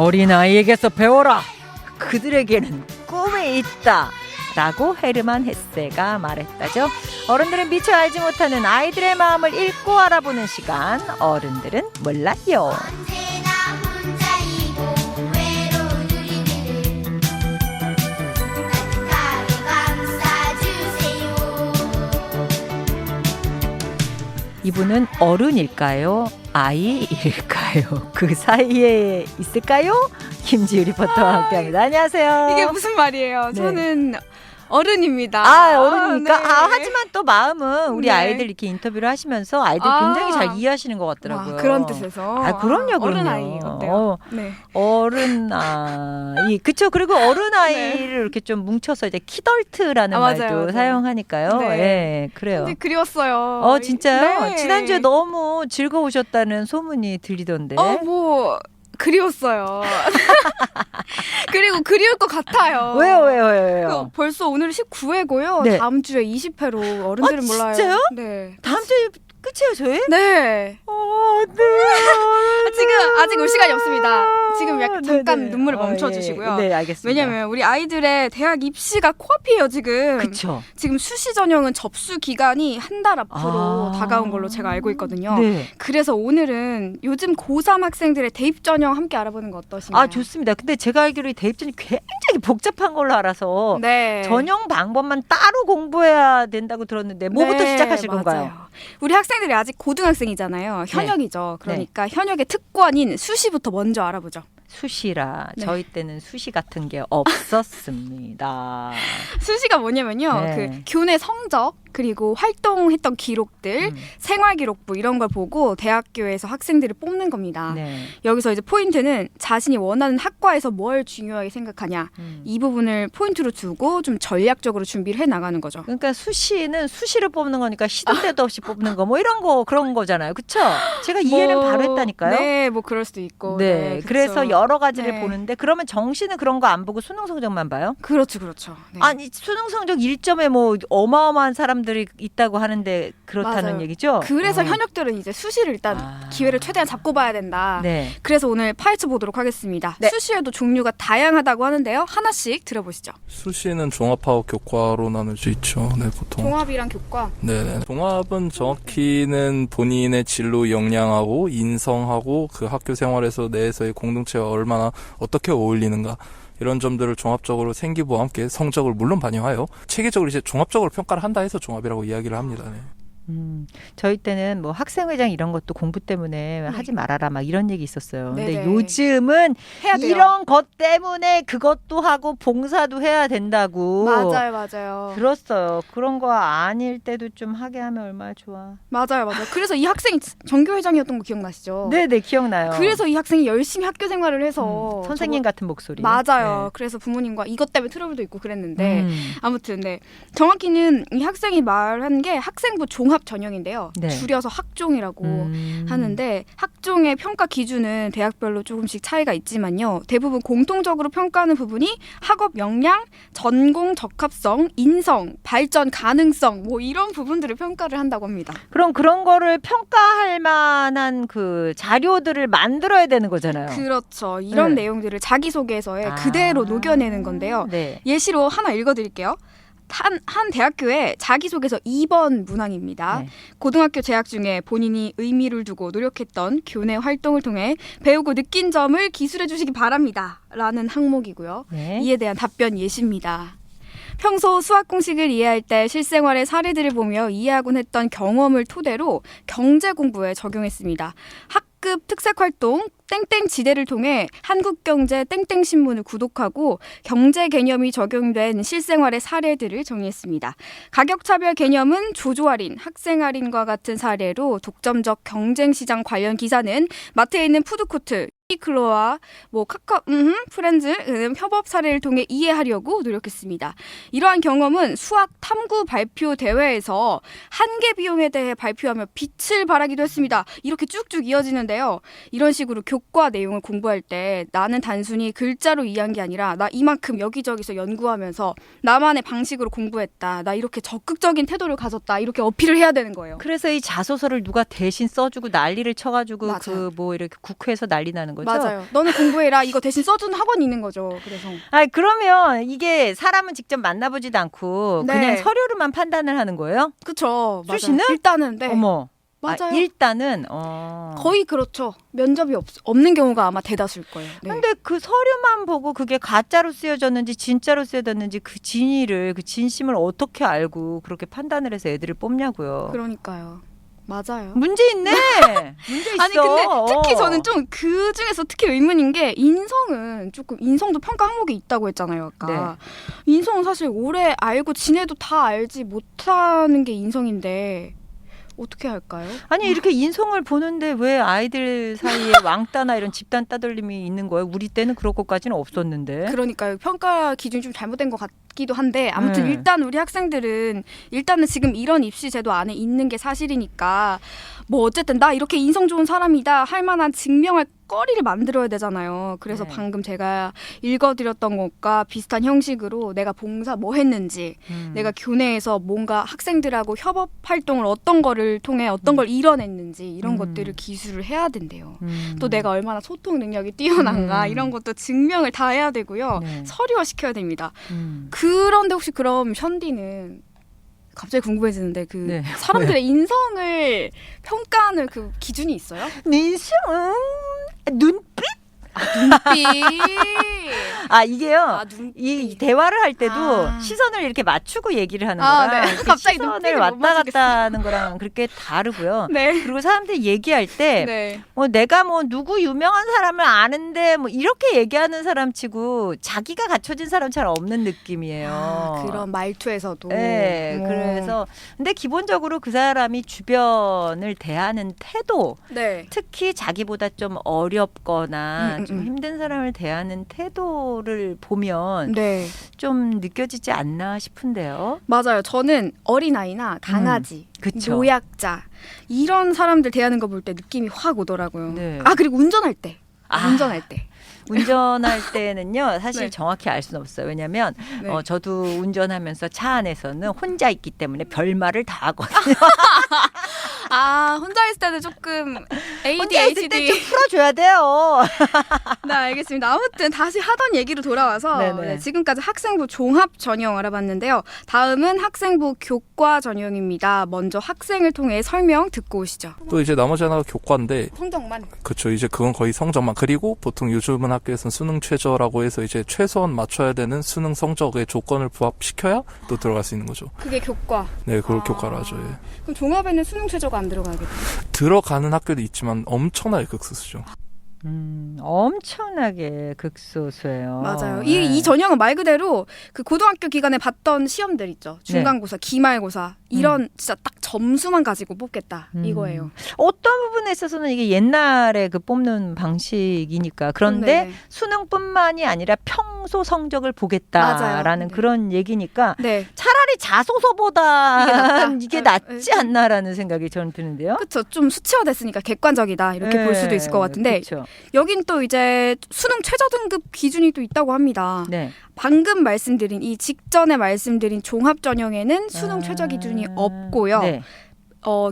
어린아이에게서 배워라. 그들에게는 꿈이 있다. 라고 헤르만 헤세가 말했다죠. 어른들은 미처 알지 못하는 아이들의 마음을 읽고 알아보는 시간. 어른들은 몰라요. 언제나 혼자이고 외로운 우리들을 따뜻하게 감싸주세요. 이분은 어른일까요? 아이일까요? 그 사이에 있을까요? 김지유 리포터와 함께합니다. 안녕하세요. 이게 무슨 말이에요? 네. 저는 어른입니다. 어른이니까. 네. 하지만 또 마음은 우리 네. 아이들 이렇게 인터뷰를 하시면서 아이들 굉장히 잘 이해하시는 것 같더라고요. 그런 뜻에서. 그럼요. 어른아이 어때요? 네. 어른아이. 그쵸. 그리고 어른아이를 이렇게 좀 뭉쳐서 이제 키덜트라는 말도 맞아요. 사용하니까요. 네. 예, 그래요. 근데 그리웠어요. 진짜요? 네. 지난주에 너무 즐거우셨다는 소문이 들리던데. 뭐 그리웠어요. 그리고 그리울 것 같아요. 왜요? 벌써 오늘 19회고요. 네. 다음 주에 20회로 어른들은 몰라요. 진짜요? 네. 다음 주에 끝이에요, 저희? 네. 네. 지금 아직 올 시간이 없습니다. 지금 약간 잠깐 네네. 눈물을 멈춰주시고요. 네, 알겠습니다. 왜냐면 우리 아이들의 대학 입시가 코앞이에요 지금. 그쵸. 지금 수시 전형은 접수 기간이 한 달 앞으로 다가온 걸로 제가 알고 있거든요. 네. 그래서 오늘은 요즘 고3 학생들의 대입 전형 함께 알아보는 거 어떠신가요? 좋습니다. 근데 제가 알기로 이 대입전이 굉장히 복잡한 걸로 알아서 네. 전형 방법만 따로 공부해야 된다고 들었는데 뭐부터 네, 시작하실 맞아요. 건가요? 우리 학생들이 아직 고등학생이잖아요. 현역이죠. 그러니까 현역의 특권인 수시부터 먼저 알아보죠. 수시라. 네. 저희 때는 수시 같은 게 없었습니다. 수시가 뭐냐면요. 네. 그 교내 성적 그리고 활동했던 기록들, 생활기록부 이런 걸 보고 대학교에서 학생들을 뽑는 겁니다. 네. 여기서 이제 포인트는 자신이 원하는 학과에서 뭘 중요하게 생각하냐 이 부분을 포인트로 두고 좀 전략적으로 준비를 해 나가는 거죠. 그러니까 수시는 수시를 뽑는 거니까 시도 때도 없이 뽑는 거 뭐 이런 거 그런 거잖아요. 그렇죠? 제가 이해는 바로 했다니까요. 네, 뭐 그럴 수도 있고. 네, 그쵸. 그래서 여러 가지를 네. 보는데 그러면 정시는 그런 거 안 보고 수능 성적만 봐요? 그렇죠. 네. 아니 수능 성적 1점에 뭐 어마어마한 사람들이 있다고 하는데 그렇다는 맞아요. 얘기죠? 그래서 현역들은 이제 수시를 일단 기회를 최대한 잡고 봐야 된다. 네. 그래서 오늘 파헤쳐 보도록 하겠습니다. 네. 수시에도 종류가 다양하다고 하는데요. 하나씩 들어보시죠. 수시는 종합하고 교과로 나눌 수 있죠. 네, 보통. 종합이랑 교과. 네네. 종합은 정확히는 본인의 진로 역량하고 인성하고 그 학교 생활에서 내에서의 공동체와 얼마나 어떻게 어울리는가 이런 점들을 종합적으로 생기부와 함께 성적을 물론 반영하여 체계적으로 이제 종합적으로 평가를 한다 해서 종합이라고 이야기를 합니다. 네. 저희 때는 뭐 학생회장 이런 것도 공부 때문에 하지 말아라 막 이런 얘기 있었어요. 근데 네네. 요즘은 해야 돼요. 이런 것 때문에 그것도 하고 봉사도 해야 된다고 맞아요. 들었어요. 그런 거 아닐 때도 좀 하게 하면 얼마나 좋아. 맞아요. 그래서 이 학생이 전교회장이었던 거 기억나시죠? 네네 기억나요. 그래서 이 학생이 열심히 학교 생활을 해서 선생님 같은 목소리. 맞아요. 네. 그래서 부모님과 이것 때문에 트러블도 있고 그랬는데 아무튼 네. 정확히는 이 학생이 말한 게 학생부 종합 전형인데요. 네. 줄여서 학종이라고 하는데 학종의 평가 기준은 대학별로 조금씩 차이가 있지만요. 대부분 공통적으로 평가하는 부분이 학업 역량, 전공 적합성, 인성, 발전 가능성 뭐 이런 부분들을 평가를 한다고 합니다. 그럼 그런 거를 평가할 만한 그 자료들을 만들어야 되는 거잖아요. 그렇죠. 이런 네. 내용들을 자기소개서에 그대로 녹여내는 건데요. 네. 예시로 하나 읽어드릴게요. 한 대학교의 자기소개서 2번 문항입니다. 네. 고등학교 재학 중에 본인이 의미를 두고 노력했던 교내 활동을 통해 배우고 느낀 점을 기술해 주시기 바랍니다. 라는 항목이고요. 네. 이에 대한 답변 예시입니다. 평소 수학 공식을 이해할 때 실생활의 사례들을 보며 이해하곤 했던 경험을 토대로 경제 공부에 적용했습니다. 학급 특색활동 땡땡 지대를 통해 한국경제 땡땡 신문을 구독하고 경제 개념이 적용된 실생활의 사례들을 정리했습니다. 가격차별 개념은 조조 할인, 학생 할인과 같은 사례로 독점적 경쟁시장 관련 기사는 마트에 있는 푸드코트, 유니클로와 프렌즈 협업 사례를 통해 이해하려고 노력했습니다. 이러한 경험은 수학 탐구 발표 대회에서 한계 비용에 대해 발표하며 빛을 발하기도 했습니다. 이렇게 쭉쭉 이어지는데요. 이런 식으로 교과 내용을 공부할 때 나는 단순히 글자로 이해한 게 아니라 나 이만큼 여기저기서 연구하면서 나만의 방식으로 공부했다. 나 이렇게 적극적인 태도를 가졌다. 이렇게 어필을 해야 되는 거예요. 그래서 이 자소서를 누가 대신 써주고 난리를 쳐가지고 맞아요. 그 뭐 이렇게 국회에서 난리 나는 거죠. 맞아요. 너는 공부해라. 이거 대신 써주는 학원이 있는 거죠. 그래서. 아니 그러면 이게 사람은 직접 만나보지도 않고 네. 그냥 서류로만 판단을 하는 거예요? 그쵸. 맞아요. 수시는? 일단은 네. 어머. 맞아요. 일단은 거의 그렇죠. 면접이 없는 경우가 아마 대다수일 거예요. 네. 근데 그 서류만 보고 그게 가짜로 쓰여졌는지 진짜로 쓰여졌는지 그 진위를 그 진심을 어떻게 알고 그렇게 판단을 해서 애들을 뽑냐고요. 그러니까요. 맞아요. 문제 있네. 문제 있어. 아니 근데 특히 저는 좀 그 중에서 특히 의문인 게 인성은 조금 인성도 평가 항목이 있다고 했잖아요 아까. 인성은 사실 오래 알고 지내도 다 알지 못하는 게 인성인데 어떻게 할까요? 아니 이렇게 인성을 보는데 왜 아이들 사이에 왕따나 이런 집단 따돌림이 있는 거예요? 우리 때는 그럴 것까지는 없었는데. 그러니까요. 평가 기준이 좀 잘못된 것 같기도 한데 아무튼 일단 우리 학생들은 일단은 지금 이런 입시 제도 안에 있는 게 사실이니까 뭐 어쨌든 나 이렇게 인성 좋은 사람이다 할 만한 증명할 거리를 만들어야 되잖아요. 그래서 네. 방금 제가 읽어드렸던 것과 비슷한 형식으로 내가 봉사 뭐 했는지 내가 교내에서 뭔가 학생들하고 협업 활동을 어떤 거를 통해 어떤 걸 이뤄냈는지 이런 것들을 기술을 해야 된대요. 또 내가 얼마나 소통 능력이 뛰어난가 이런 것도 증명을 다 해야 되고요. 네. 서류화 시켜야 됩니다. 그런데 혹시 그럼 션디는 갑자기 궁금해지는데 그 네. 사람들의 인성을 평가하는 그 기준이 있어요? 인성 눈빛? 눈빛. 이게요. 눈빛. 이 대화를 할 때도 아. 시선을 이렇게 맞추고 얘기를 하는 아, 거랑 네. 이렇게 갑자기 시선을 눈빛을 못 왔다 맞추겠어. 갔다 하는 거랑 그렇게 다르고요. 네. 그리고 사람들이 얘기할 때 네. 내가 뭐 누구 유명한 사람을 아는데 뭐 이렇게 얘기하는 사람치고 자기가 갖춰진 사람처럼 없는 느낌이에요. 그런 말투에서도. 네, 그래서 근데 기본적으로 그 사람이 주변을 대하는 태도, 네. 특히 자기보다 좀 어렵거나 좀 음. 힘든 사람을 대하는 태도를 보면 네. 좀 느껴지지 않나 싶은데요. 맞아요. 저는 어린아이나 강아지, 그쵸. 노약자 이런 사람들 대하는 거 볼 때 느낌이 확 오더라고요. 네. 그리고 운전할 때. 아. 운전할 때. 운전할 때는요, 사실 네. 정확히 알 수는 없어요. 왜냐하면 네. 저도 운전하면서 차 안에서는 혼자 있기 때문에 별말을 다 하거든요. 혼자 있을 때는 조금 혼자 있을 때 ADHD. 좀 풀어줘야 돼요. 네, 알겠습니다. 아무튼 다시 하던 얘기로 돌아와서 네네. 지금까지 학생부 종합 전형 알아봤는데요. 다음은 학생부 교과 전형입니다. 먼저 학생을 통해 설명 듣고 오시죠. 또 이제 나머지 하나가 교과인데 성적만. 그렇죠. 이제 그건 거의 성적만. 그리고 보통 요즘은 학교에서는 수능 최저라고 해서 이제 최소한 맞춰야 되는 수능 성적의 조건을 부합시켜야 또 들어갈 수 있는 거죠. 그게 교과. 네, 그걸 교과로 하죠. 예. 그럼 종합에는 수능 최저가 안 들어가겠죠? 들어가는 학교도 있지만 엄청나게 극소수죠. 엄청나게 극소수예요. 맞아요. 네. 이 전형은 말 그대로 그 고등학교 기간에 봤던 시험들 있죠. 중간고사, 기말고사 이런 진짜 딱 점수만 가지고 뽑겠다 이거예요. 어떤 부분에 있어서는 이게 옛날에 그 뽑는 방식이니까. 그런데 네. 수능뿐만이 아니라 평소 성적을 보겠다라는 맞아요. 네. 그런 얘기니까 네. 차라리 자소서보다 이게 이게 낫다. 낫지 않나라는 생각이 저는 드는데요. 그렇죠. 좀 수치화됐으니까 객관적이다 이렇게 볼 수도 있을 것 같은데 그쵸. 여긴 또 이제 수능 최저 등급 기준이 또 있다고 합니다. 네. 방금 말씀드린 이 직전에 말씀드린 종합 전형에는 수능 최저 기준이 없고요. 네.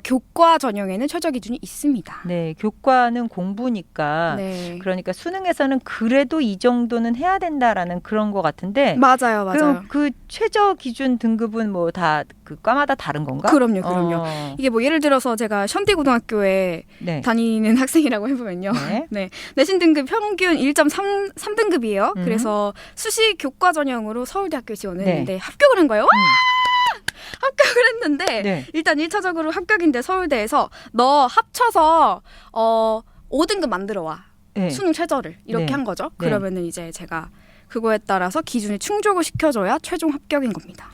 교과 전형에는 최저 기준이 있습니다. 네, 교과는 공부니까 네. 그러니까 수능에서는 그래도 이 정도는 해야 된다라는 그런 것 같은데 맞아요, 맞아요. 그럼 그 최저 기준 등급은 뭐 다 그 과마다 다른 건가? 그럼요. 이게 뭐 예를 들어서 제가 션디 고등학교에 네. 다니는 학생이라고 해보면요. 네. 네. 내신 등급 평균 1.3등급이에요. 그래서 수시 교과 전형으로 서울대학교에 지원했는데 합격을 한 거예요. 와! 합격을 했는데 네. 일단 1차적으로 합격인데 서울대에서 너 합쳐서 5등급 만들어 와. 네. 수능 최저를 이렇게 네. 한 거죠. 네. 그러면은 이제 제가 그거에 따라서 기준에 충족을 시켜줘야 최종 합격인 겁니다.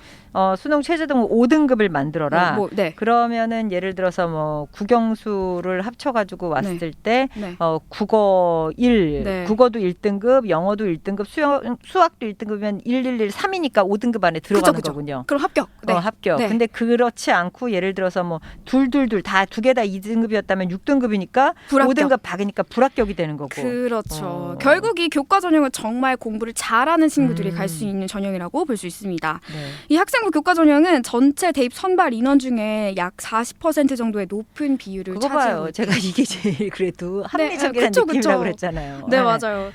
수능 최저 등급 5등급을 만들어라. 네. 그러면은 예를 들어서 뭐 국영수를 합쳐가지고 왔을 때 네. 국어 1, 네. 국어도 1등급, 영어도 1등급, 수학도 1등급이면 111, 3이니까 5등급 안에 들어가는 그죠. 거군요. 그럼 합격. 네. 합격. 네. 근데 그렇지 않고 예를 들어서 뭐 둘둘둘 다 두 개 다 2등급이었다면 6등급이니까 불합격. 5등급 박이니까 불합격이 되는 거고. 그렇죠. 결국 이 교과 전형은 정말 공부를 잘하는 친구들이 갈 수 있는 전형이라고 볼 수 있습니다. 네. 이 학생부 학생부 교과 전형은 전체 대입 선발 인원 중에 약 40% 정도의 높은 비율을 그거 차지하고 봐요. 있죠. 제가 이게 제일 그래도 합리적이라는 그쵸, 느낌이라고 그쵸. 그랬잖아요. 네, 맞아요.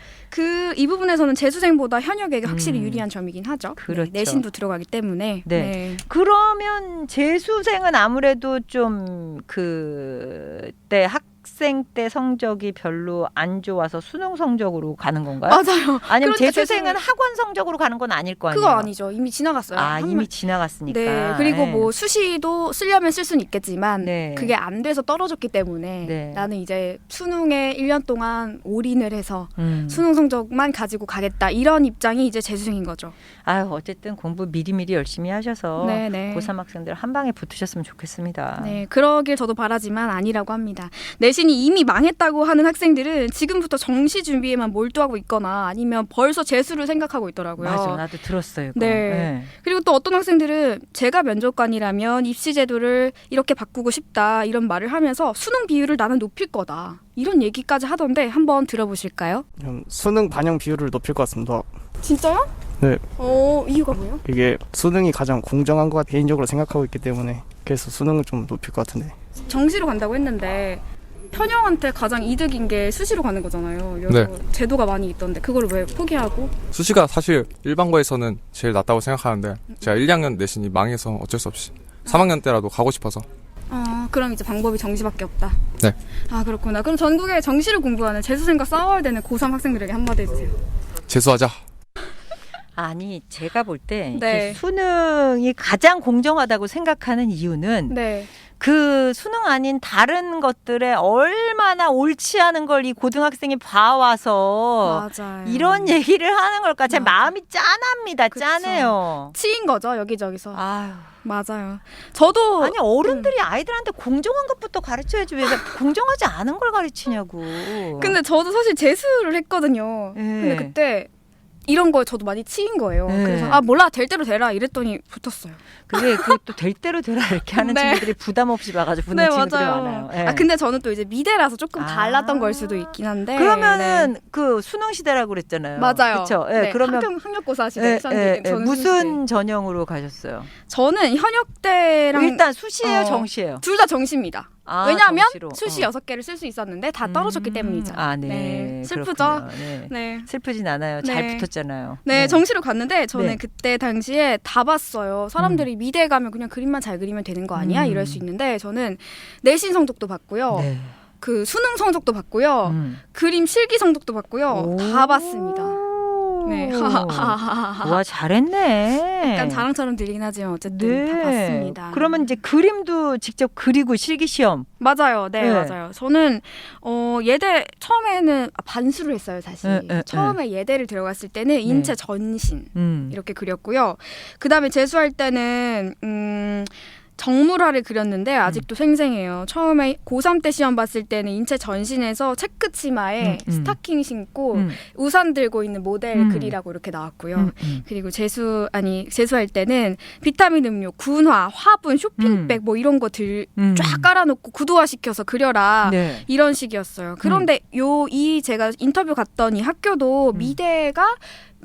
이 부분에서는 재수생보다 현역에게 확실히 유리한 점이긴 하죠. 그렇죠. 네, 내신도 들어가기 때문에. 네. 그러면 재수생은 아무래도 좀 그때 학생 때 성적이 별로 안 좋아서 수능 성적으로 가는 건가요? 맞아요. 아니면 그러니까 재수생은 재수생- 학원 성적으로 가는 건 아닐 거 아니에요? 그거 아니죠. 이미 지나갔어요. 아, 한 이미 번- 지나갔으니까. 네. 그리고 네. 뭐 수시도 쓰려면 쓸 수는 있겠지만 네. 그게 안 돼서 떨어졌기 때문에 네. 나는 이제 수능에 1년 동안 올인을 해서 음. 수능 성적만 가지고 가겠다. 이런 입장이 이제 재수생인 거죠. 아유, 어쨌든 공부 미리미리 열심히 하셔서 네, 네. 고3 학생들 한 방에 붙으셨으면 좋겠습니다. 네, 그러길 저도 바라지만 아니라고 합니다. 내신이 이미 망했다고 하는 학생들은 지금부터 정시 준비에만 몰두하고 있거나 아니면 벌써 재수를 생각하고 있더라고요. 맞아, 나도 들었어요. 이거. 네. 그리고 또 어떤 학생들은 제가 면접관이라면 입시 제도를 이렇게 바꾸고 싶다 이런 말을 하면서 수능 비율을 나는 높일 거다 이런 얘기까지 하던데 한번 들어보실까요? 수능 반영 비율을 높일 것 같습니다. 진짜요? 네. 이유가 뭐예요? 이게 수능이 가장 공정한 것 개인적으로 생각하고 있기 때문에 그래서 수능을 좀 높일 것 같은데. 정시로 간다고 했는데 현영한테 가장 이득인 게 수시로 가는 거잖아요. 여러 네. 제도가 많이 있던데 그걸 왜 포기하고? 수시가 사실 일반고에서는 제일 낫다고 생각하는데 제가 1, 2학년 내신이 망해서 어쩔 수 없이 3학년 때라도 가고 싶어서. 그럼 이제 방법이 정시밖에 없다. 네. 아, 그렇구나. 그럼 전국에 정시를 공부하는 재수생과 싸워야 되는 고3 학생들에게 한마디 해주세요. 재수하자. 아니, 제가 볼 때 네. 수능이 가장 공정하다고 생각하는 이유는 네. 그 수능 아닌 다른 것들에 얼마나 옳지 않은 걸 이 고등학생이 봐와서 맞아요. 이런 얘기를 하는 걸까? 제 맞아. 마음이 짠합니다. 그쵸. 짠해요. 치인 거죠 여기저기서. 아유. 맞아요. 저도 아니 어른들이 아이들한테 공정한 것부터 가르쳐야지 왜 공정하지 않은 걸 가르치냐고. 근데 저도 사실 재수를 했거든요. 네. 근데 그때 이런 거에 저도 많이 치인 거예요. 네. 그래서 몰라 될 대로 되라 이랬더니 붙었어요. 그게 또 될 대로 되라 이렇게 하는 네. 친구들이 부담 없이 봐가지고 붙는 친구들이 많아요. 예. 근데 저는 또 이제 미대라서 조금 아. 달랐던 걸 수도 있긴 한데. 그러면은 네. 그 수능 시대라고 그랬잖아요. 맞아요. 그렇죠. 예. 네, 그러면 학력고사 시대. 저는 무슨 전형으로 가셨어요? 저는 현역대랑 일단 수시예요, 어, 정시예요? 둘 다 정시입니다. 아, 왜냐하면 정시로. 수시 6개를 쓸 수 있었는데 다 떨어졌기 때문이죠. 아, 네. 슬프죠? 그렇군요. 네. 네. 슬프진 않아요. 잘 네. 붙었잖아요. 네, 정시로 갔는데 저는 네. 그때 당시에 다 봤어요. 사람들이 미대 가면 그냥 그림만 잘 그리면 되는 거 아니야? 이럴 수 있는데 저는 내신 성적도 봤고요. 네. 그 수능 성적도 봤고요. 그림 실기 성적도 봤고요. 다 봤습니다. 네. 와, 잘했네. 약간 자랑처럼 들리긴 하지만 어쨌든 다 봤습니다. 그러면 이제 그림도 직접 그리고 실기 시험. 맞아요. 네, 네. 맞아요. 저는 예대 처음에는 반수를 했어요, 사실. 네. 처음에 예대를 들어갔을 때는 인체 전신 이렇게 그렸고요. 그다음에 재수할 때는 정물화를 그렸는데 아직도 생생해요. 처음에 고3 때 시험 봤을 때는 인체 전신에서 체크 치마에 스타킹 신고 우산 들고 있는 모델 그리라고 이렇게 나왔고요. 그리고 재수할 때는 비타민 음료, 군화, 화분, 쇼핑백 뭐 이런 거 쫙 깔아놓고 구도화 시켜서 그려라. 네. 이런 식이었어요. 그런데 제가 인터뷰 갔던 이 학교도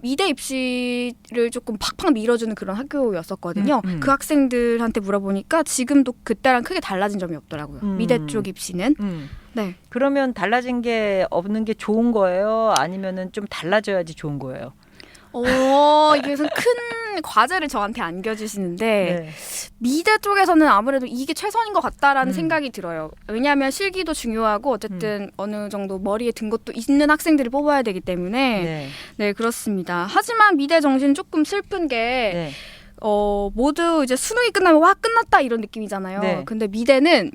미대 입시를 조금 팍팍 밀어주는 그런 학교였었거든요. 그 학생들한테 물어보니까 지금도 그때랑 크게 달라진 점이 없더라고요. 미대 쪽 입시는. 네. 그러면 달라진 게 없는 게 좋은 거예요? 아니면은 좀 달라져야지 좋은 거예요? 이게 큰 과제를 저한테 안겨주시는데 네. 미대 쪽에서는 아무래도 이게 최선인 것 같다라는 생각이 들어요. 왜냐하면 실기도 중요하고 어쨌든 어느 정도 머리에 든 것도 있는 학생들을 뽑아야 되기 때문에 네, 그렇습니다. 하지만 미대 정신 조금 슬픈 게 모두 이제 수능이 끝나면 와 끝났다 이런 느낌이잖아요. 네. 근데 미대는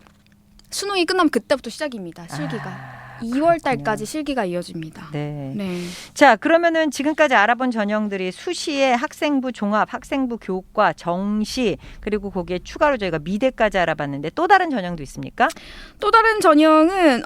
수능이 끝나면 그때부터 시작입니다. 실기가. 2월 달까지 실기가 이어집니다. 네. 네. 자, 그러면은 지금까지 알아본 전형들이 수시에 학생부 종합, 학생부 교과, 정시, 그리고 거기에 추가로 저희가 미대까지 알아봤는데 또 다른 전형도 있습니까? 또 다른 전형은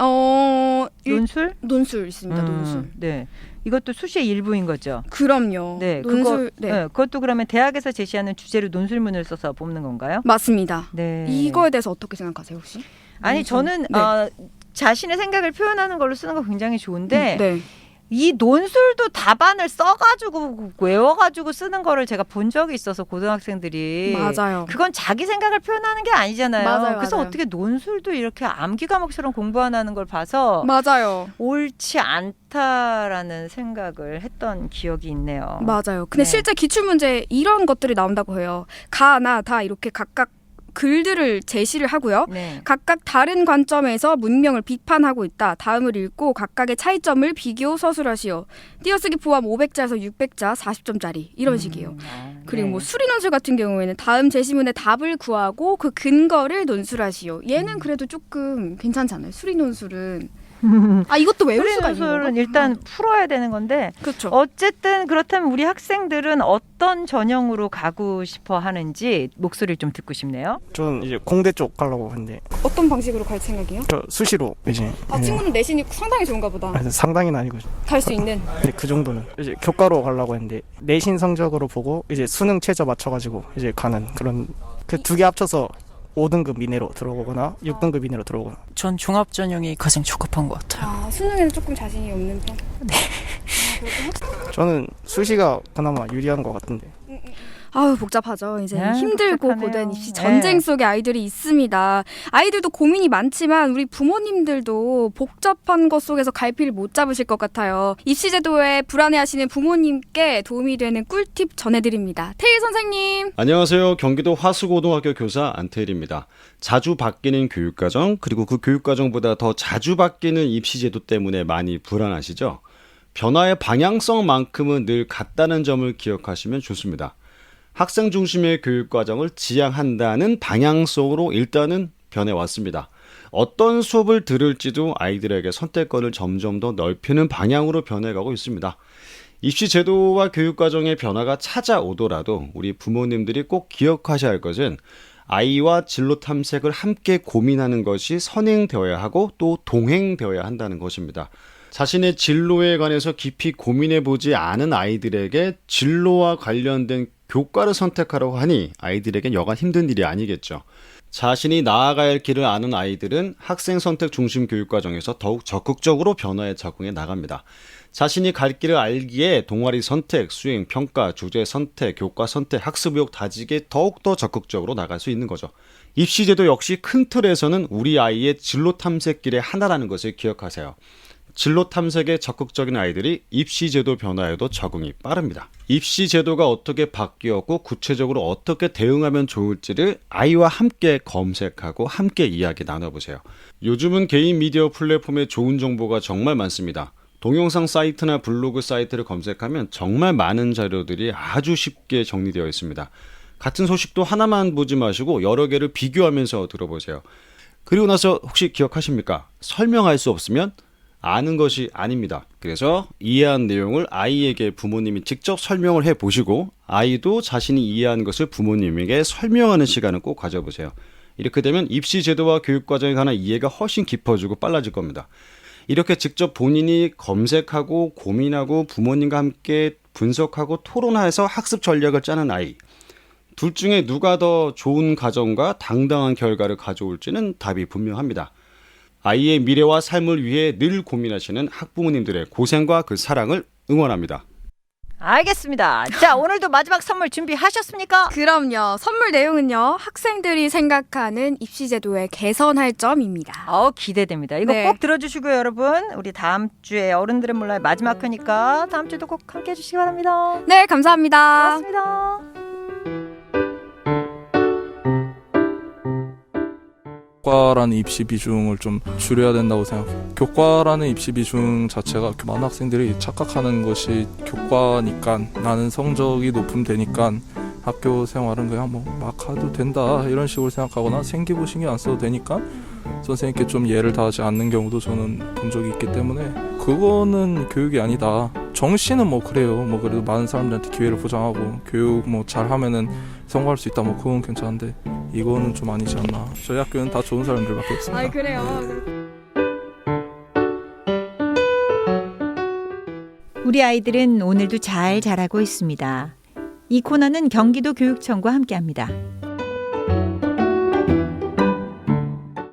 논술? 있습니다. 논술. 네. 이것도 수시의 일부인 거죠. 그럼요. 네. 논술. 그것도 그러면 대학에서 제시하는 주제로 논술문을 써서 뽑는 건가요? 맞습니다. 네. 이거에 대해서 어떻게 생각하세요, 혹시? 아니, 저는 자신의 생각을 표현하는 걸로 쓰는 거 굉장히 좋은데 네. 이 논술도 답안을 써가지고 외워가지고 쓰는 거를 제가 본 적이 있어서 고등학생들이 맞아요. 그건 자기 생각을 표현하는 게 아니잖아요. 맞아요, 그래서 맞아요. 어떻게 논술도 이렇게 암기 과목처럼 공부하는 걸 봐서 맞아요. 옳지 않다라는 생각을 했던 기억이 있네요. 맞아요. 근데 네. 실제 기출문제 이런 것들이 나온다고 해요. 가, 나, 다 이렇게 각각 글들을 제시를 하고요. 네. 각각 다른 관점에서 문명을 비판하고 있다. 다음을 읽고 각각의 차이점을 비교 서술하시오. 띄어쓰기 포함 500자에서 600자 40점짜리 이런 식이에요. 그리고 네. 뭐 수리 논술 같은 경우에는 다음 제시문의 답을 구하고 그 근거를 논술하시오. 얘는 그래도 조금 괜찮잖아요. 수리 논술은 아 이것도 외울 수가 있는 논술은 거고. 일단 풀어야 되는 건데 그렇죠. 어쨌든 그렇다면 우리 학생들은 어떤 전형으로 가고 싶어 하는지 목소리를 좀 듣고 싶네요. 저는 이제 공대 쪽 가려고 하는데 어떤 방식으로 갈 생각이에요? 저 수시로 이제 아 친구는 내신이 상당히 좋은가 보다. 상당히는 아니고 갈 수 있는. 근데 그 정도는 이제 교과로 가려고 했는데 내신 성적으로 보고 이제 수능 최저 맞춰가지고 이제 가는 그런 그 두 개 합쳐서 5등급 이내로 들어오거나 6등급 이내로 들어오거나. 전 종합 전형이 가장 적합한 것 같아요. 아 수능에는 조금 자신이 없는 편. 저는 수시가 그나마 유리한 것 같은데. 아유 복잡하죠. 이제 네, 힘들고 복잡하네요. 고된 입시 전쟁 네. 속에 아이들이 있습니다. 아이들도 고민이 많지만 우리 부모님들도 복잡한 것 속에서 갈피를 못 잡으실 것 같아요. 입시 제도에 불안해하시는 부모님께 도움이 되는 꿀팁 전해드립니다. 태일 선생님. 안녕하세요. 경기도 화수고등학교 교사 안태일입니다. 자주 바뀌는 교육과정, 그리고 그 교육과정보다 더 자주 바뀌는 입시제도 때문에 많이 불안하시죠? 변화의 방향성만큼은 늘 같다는 점을 기억하시면 좋습니다. 학생 중심의 교육과정을 지향한다는 방향성으로 일단은 변해왔습니다. 어떤 수업을 들을지도 아이들에게 선택권을 점점 더 넓히는 방향으로 변해가고 있습니다. 입시 제도와 교육과정의 변화가 찾아오더라도 우리 부모님들이 꼭 기억하셔야 할 것은 아이와 진로 탐색을 함께 고민하는 것이 선행되어야 하고 또 동행되어야 한다는 것입니다. 자신의 진로에 관해서 깊이 고민해보지 않은 아이들에게 진로와 관련된 교과를 선택하라고 하니 아이들에겐 여간 힘든 일이 아니겠죠. 자신이 나아가야 할 길을 아는 아이들은 학생 선택 중심 교육과정에서 더욱 적극적으로 변화에 적응해 나갑니다. 자신이 갈 길을 알기에 동아리 선택, 수행, 평가, 주제 선택, 교과 선택, 학습 의욕 다지기에 더욱더 적극적으로 나갈 수 있는 거죠. 입시제도 역시 큰 틀에서는 우리 아이의 진로 탐색길의 하나라는 것을 기억하세요. 진로 탐색에 적극적인 아이들이 입시제도 변화에도 적응이 빠릅니다. 입시제도가 어떻게 바뀌었고 구체적으로 어떻게 대응하면 좋을지를 아이와 함께 검색하고 함께 이야기 나눠보세요. 요즘은 개인 미디어 플랫폼에 좋은 정보가 정말 많습니다. 동영상 사이트나 블로그 사이트를 검색하면 정말 많은 자료들이 아주 쉽게 정리되어 있습니다. 같은 소식도 하나만 보지 마시고 여러 개를 비교하면서 들어보세요. 그리고 나서 혹시 기억하십니까? 설명할 수 없으면 아는 것이 아닙니다. 그래서 이해한 내용을 아이에게 부모님이 직접 설명을 해보시고 아이도 자신이 이해한 것을 부모님에게 설명하는 시간을 꼭 가져보세요. 이렇게 되면 입시 제도와 교육과정에 관한 이해가 훨씬 깊어지고 빨라질 겁니다. 이렇게 직접 본인이 검색하고 고민하고 부모님과 함께 분석하고 토론해서 학습 전략을 짜는 아이. 둘 중에 누가 더 좋은 가정과 당당한 결과를 가져올지는 답이 분명합니다. 아이의 미래와 삶을 위해 늘 고민하시는 학부모님들의 고생과 그 사랑을 응원합니다. 알겠습니다. 자, 오늘도 마지막 선물 준비하셨습니까? 그럼요. 선물 내용은요. 학생들이 생각하는 입시제도의 개선할 점입니다. 기대됩니다. 이거 네. 꼭 들어주시고요, 여러분. 우리 다음 주에 어른들의 몰라의 마지막 회니까 다음 주도 꼭 함께 해주시기 바랍니다. 네, 감사합니다. 고맙습니다. 교과라는 입시 비중을 좀 줄여야 된다고 생각해요. 교과라는 입시 비중 자체가 많은 학생들이 착각하는 것이 교과니까 나는 성적이 높으면 되니까 학교 생활은 그냥 뭐 막 해도 된다 이런 식으로 생각하거나 생기부 신경 안 써도 되니까 선생님께 좀 예를 다하지 않는 경우도 저는 본 적이 있기 때문에 그거는 교육이 아니다. 정시는 뭐 그래요. 뭐 그래도 많은 사람들한테 기회를 보장하고 교육 뭐 잘하면은 성공할 수 있다. 뭐 그건 괜찮은데 이거는 좀 아니지 않나. 저희 학교는 다 좋은 사람들밖에 없습니다. 아, 그래요. 우리 아이들은 오늘도 잘 자라고 있습니다. 이 코너는 경기도 교육청과 함께합니다.